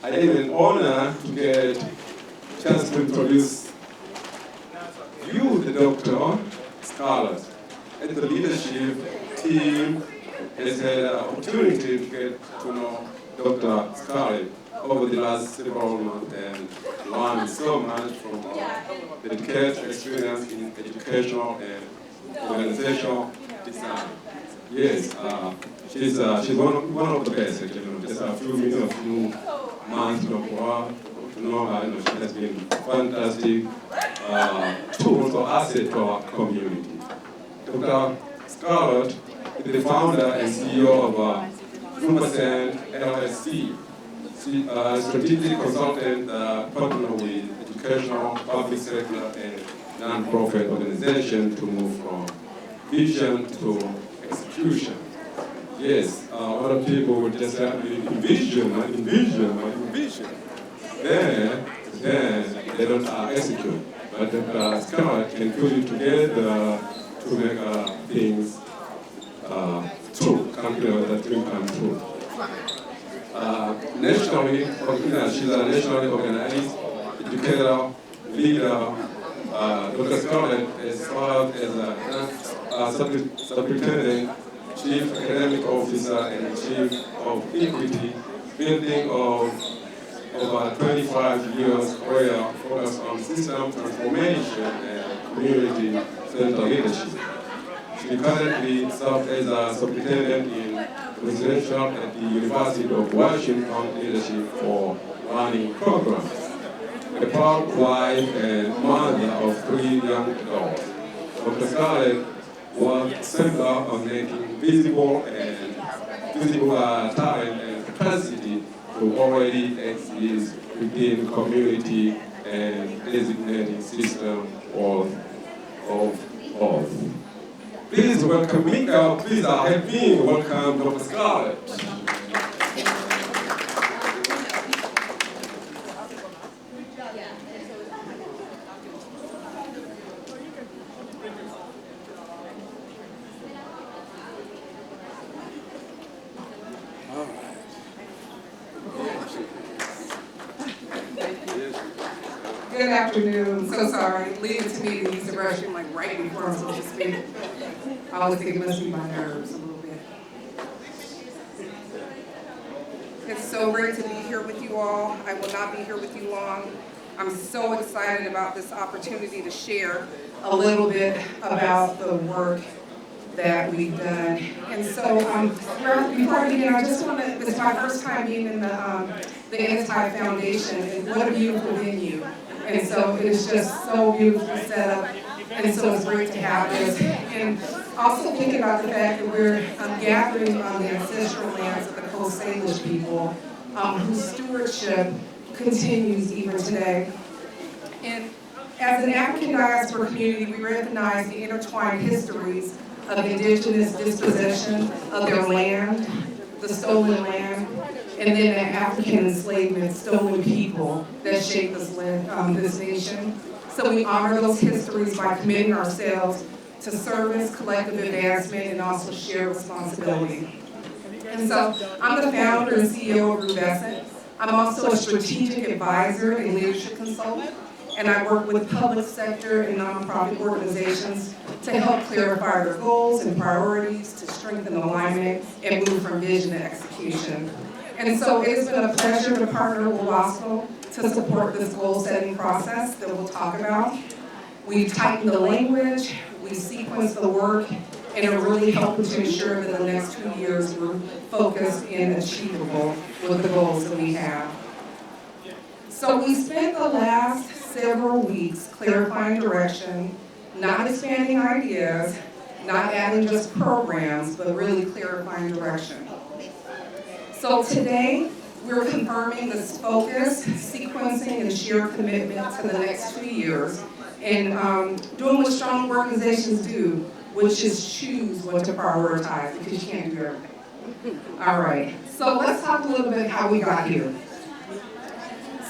I am an honor to get a chance to introduce you, the Dr. Scarlett, and the leadership team has had an opportunity to get to know Dr. Scarlett over the last several months and learned so much from the decades experience in educational and organizational design. Yes, she's one of the best, actually. Just a few months of work to know her. She has been fantastic tool or asset to our community. Dr. Scarlett is the founder and CEO of Rubescent LLC. She a strategic consultant partner with educational, public sector, and non-profit organizations to move from vision to execution. Yes, a lot of people would just have envision. Then they don't execute. But Scarlett can put it together to make things true, that dream come true. Nationally, she's a nationally organized educator, leader. Dr. Scarlett has served as a superintendent, chief academic officer, and chief of equity, building of over 25 years career focused on system transformation and community-centered leadership. She currently serves as a superintendent in residential at the University of Washington Leadership for Learning Programs. A proud wife and mother of 3 young adults, Dr. Scarlett worked centered on making visible talent and capacity to already exist within community and designating system of. Please welcome Mika. Please help me welcome Dr. Scarlett. Good afternoon. So sorry. Leading to me to use the restroom like right before I'm supposed to speak. I always think it must be my nerves a little bit. It's so great to be here with you all. I will not be here with you long. I'm so excited about this opportunity to share a little bit about the work that we've done. And so before I begin, I just want to, this is my first time being in the Anti-Foundation, and what a beautiful venue. And so it is just so beautifully set up, and so it's great to have this. And also thinking about the fact that we're gathering on the ancestral lands of the Coast Salish people, whose stewardship continues even today. And as an African diaspora community, we recognize the intertwined histories of indigenous dispossession of their land, the stolen land, and then the African enslavement, stolen people that shaped this nation. So we honor those histories by committing ourselves to service, collective advancement, and also shared responsibility. And so I'm the founder and CEO of Rubescent. I'm also a strategic advisor and leadership consultant, and I work with public sector and nonprofit organizations to help clarify their goals and priorities, to strengthen alignment, and move from vision to execution. And so it has been a pleasure to partner with WSCACL to support this goal-setting process that we'll talk about. We've tightened the language, we've sequenced the work, and it really helped to ensure that the next 2 years were focused and achievable with the goals that we have. So we spent the last several weeks clarifying direction, not expanding ideas, not adding just programs, but really clarifying direction. So today, we're confirming this focus, sequencing, and shared commitment to the next 2 years, and doing what strong organizations do, which is choose what to prioritize, because you can't do everything. All right, so let's talk a little bit how we got here.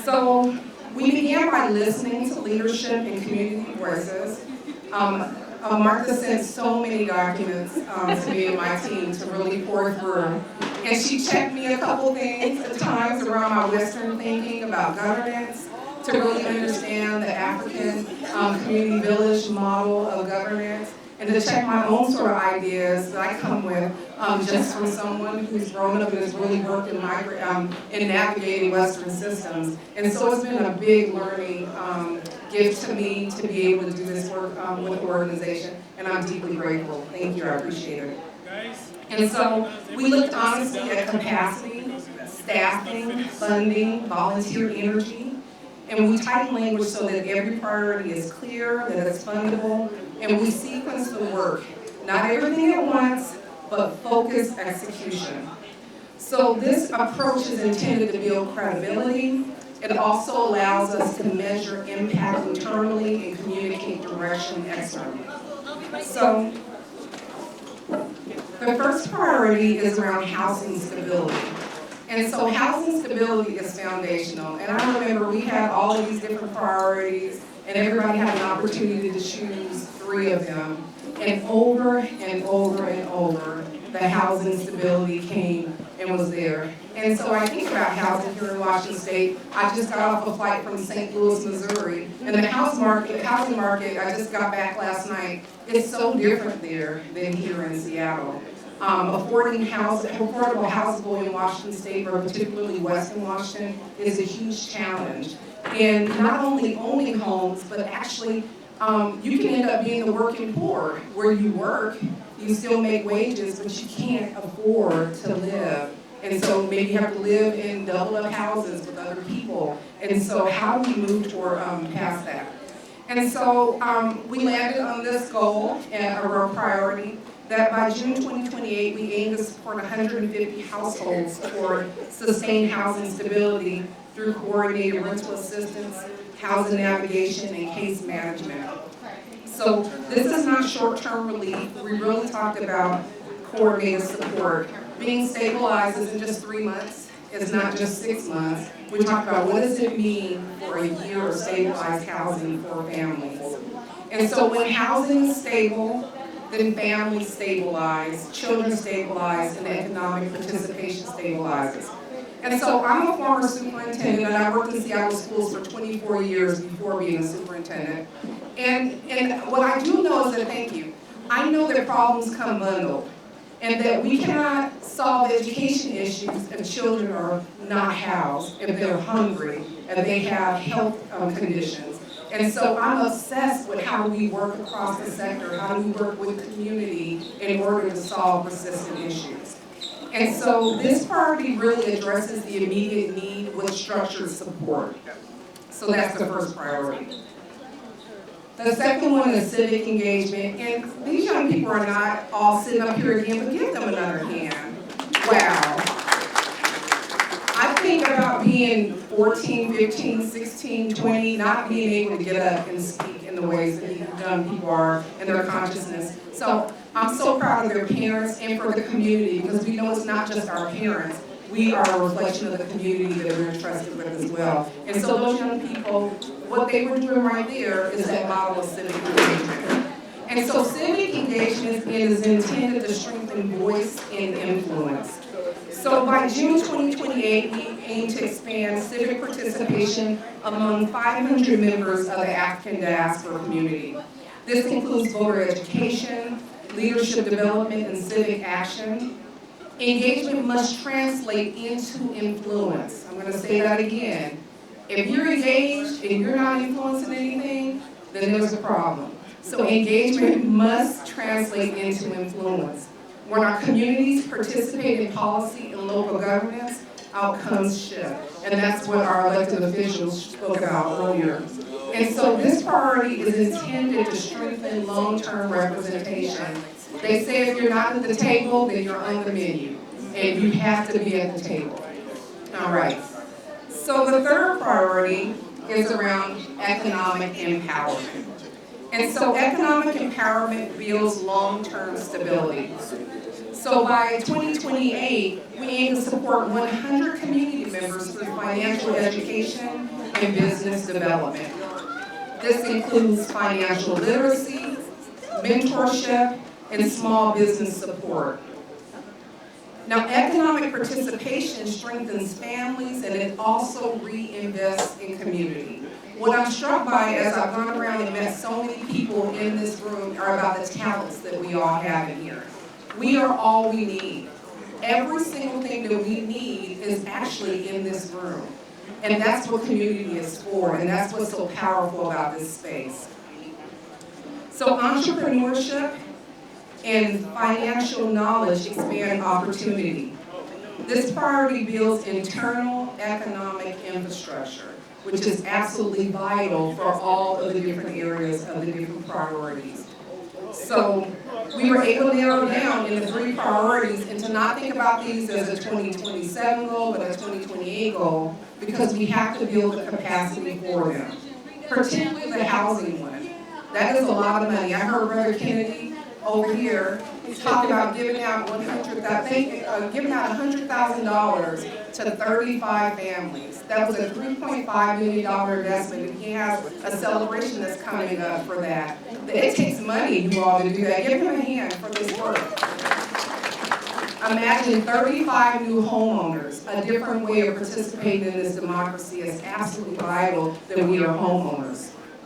So we began by listening to leadership and community voices. Martha sent so many documents to me and my team to really pour through. And she checked me a couple things at times around my Western thinking about governance, to really understand the African community village model of governance, and to check my own sort of ideas that I come with just from someone who's grown up and has really worked in navigating Western systems. And so it's been a big learning gift to me to be able to do this work with the organization, and I'm deeply grateful. Thank you, I appreciate it. And so we looked honestly at capacity, staffing, funding, volunteer energy, and we tighten language so that every priority is clear, that it's fundable, and we sequence the work. Not everything at once, but focused execution. So this approach is intended to build credibility. It also allows us to measure impact internally and communicate direction externally. So the first priority is around housing stability. And so housing stability is foundational. And I remember we had all of these different priorities, and everybody had an opportunity to choose 3 of them. And over and over and over, the housing stability came and was there. And so I think about housing here in Washington State. I just got off a flight from St. Louis, Missouri, and the housing market, I just got back last night, it's so different there than here in Seattle. Affordable housing in Washington State, or particularly Western Washington, is a huge challenge. And not only owning homes, but actually you can end up being the working poor, where you work, you still make wages, but you can't afford to live. And so maybe you have to live in double-up houses with other people. And so how do we move toward past that? And so we landed on this goal, or priority, that by June 2028, we aim to support 150 households for sustained housing stability through coordinated rental assistance, housing navigation, and case management. So this is not short-term relief. We really talked about coordinated support. Being stabilized isn't just 3 months. It's not just 6 months. We talked about what does it mean for a year of stabilized housing for families. And so when housing is stable, then families stabilize, children stabilize, and economic participation stabilizes. And so I'm a former superintendent, and I worked in Seattle schools for 24 years before being a superintendent. And what I do know is that, thank you, I know that problems come bundled, and that we cannot solve education issues if children are not housed, if they're hungry, and they have health conditions. And so I'm obsessed with how we work across the sector, how do we work with community in order to solve persistent issues. And so this priority really addresses the immediate need with structured support. So that's the first priority. The second one is civic engagement, and these young people are not all sitting up here again, but give them another hand. Wow. I think about being 14, 15, 16, 20, not being able to get up and speak in the ways that these young people are in their consciousness. So I'm so proud of their parents and for the community, because we know it's not just our parents. We are a reflection of the community that we're entrusted with as well. And so those young people, what they were doing right there is that model of civic engagement. And so civic engagement is intended to strengthen voice and influence. So by June 2028, we aim to expand civic participation among 500 members of the African diaspora community. This includes voter education, leadership development, and civic action. Engagement must translate into influence. I'm going to say that again. If you're engaged and you're not influencing anything, then there's a problem. So engagement must translate into influence. When our communities participate in policy and local governance, outcomes shift. And that's what our elected officials spoke about earlier. And so this priority is intended to strengthen long-term representation. They say if you're not at the table, then you're on the menu. And you have to be at the table. All right. So the third priority is around economic empowerment. And so economic empowerment builds long-term stability. So by 2028, we aim to support 100 community members through financial education and business development. This includes financial literacy, mentorship, and small business support. Now, economic participation strengthens families and it also reinvests in community. What I'm struck by as I've gone around and met so many people in this room are about the talents that we all have in here. We are all we need. Every single thing that we need is actually in this room. And that's what community is for, and that's what's so powerful about this space. So entrepreneurship and financial knowledge expand opportunity. This priority builds internal economic infrastructure, which is absolutely vital for all of the different areas of the different priorities. So we were able to narrow down in the 3 priorities and to not think about these as a 2027 goal, but a 2028 goal, because we have to build the capacity for them, particularly the housing one. That is a lot of money. I heard Brother Kennedy over here talk about giving out $100,000 to 35 families. That was a $3.5 million investment, and he has a celebration that's coming up for that. It takes money, you all, to do that. Give him a hand for this work. Imagine 35 new homeowners. A different way of participating in this democracy is absolutely vital that we are homeowners.